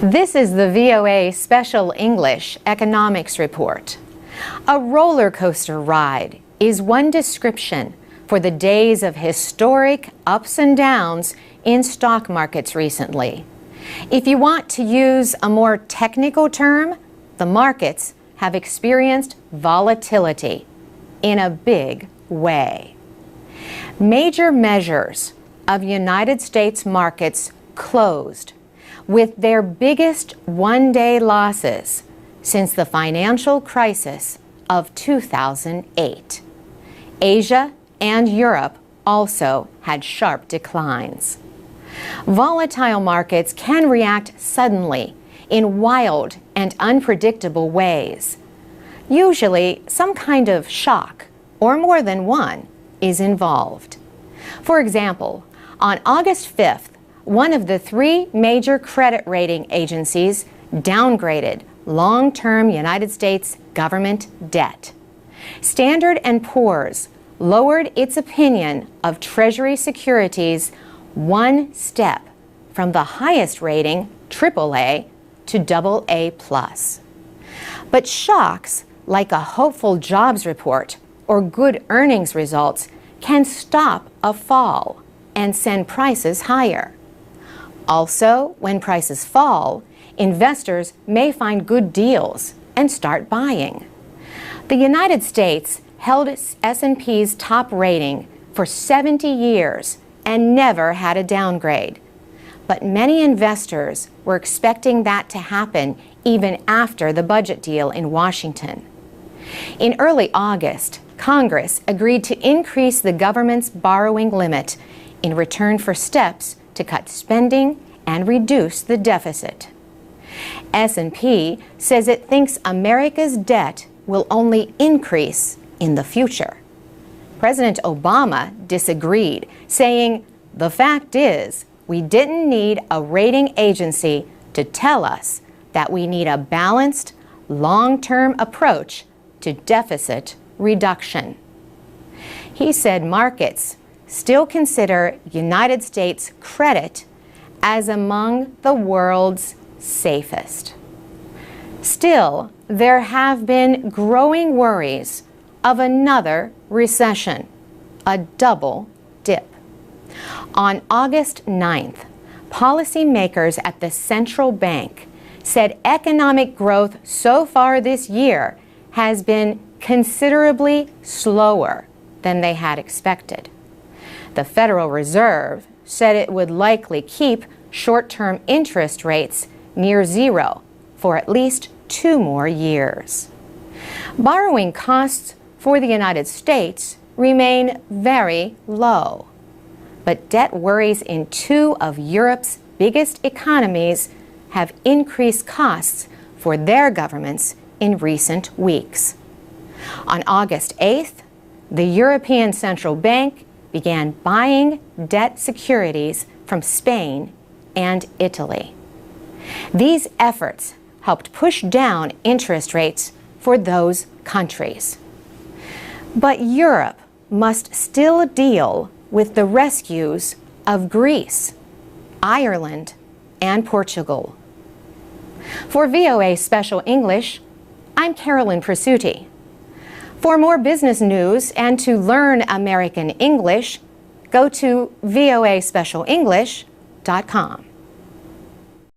This is the VOA Special English Economics Report. A roller coaster ride is one description for the days of historic ups and downs in stock markets recently. If you want to use a more technical term, the markets have experienced volatility in a big way. Major measures of United States markets closed with their biggest one-day losses since the financial crisis of 2008. Asia and Europe also had sharp declines. Volatile markets can react suddenly in wild and unpredictable ways. Usually, some kind of shock, or more than one, is involved. For example, on August 5th, one of the three major credit rating agencies downgraded long-term United States government debt. Standard & Poor's lowered its opinion of Treasury securities one step from the highest rating, AAA, to AA+. But shocks like a hopeful jobs report or good earnings results can stop a fall and send prices higher. Also, when prices fall, investors may find good deals and start buying. The United States held S&P's top rating for 70 years and never had a downgrade. But many investors were expecting that to happen even after the budget deal in Washington. In early August, Congress agreed to increase the government's borrowing limit in return for steps to cut spending and reduce the deficit. S&P says it thinks America's debt will only increase in the future. President Obama disagreed, saying, "The fact is, we didn't need a rating agency to tell us that we need a balanced, long-term approach to deficit reduction." He said markets still consider United States credit as among the world's safest. Still, there have been growing worries of another recession, a double dip. On August 9th, policymakers at the central bank said economic growth so far this year has been considerably slower than they had expected. The Federal Reserve said it would likely keep short-term interest rates near zero for at least 2 more years. Borrowing costs for the United States remain very low, but debt worries in 2 of Europe's biggest economies have increased costs for their governments in recent weeks. On August 8th, the European Central Bank began buying debt securities from Spain and Italy. These efforts helped push down interest rates for those countries. But Europe must still deal with the rescues of Greece, Ireland, and Portugal. For VOA Special English, I'm Carolyn Presutti. For more business news and to learn American English, go to voaspecialenglish.com.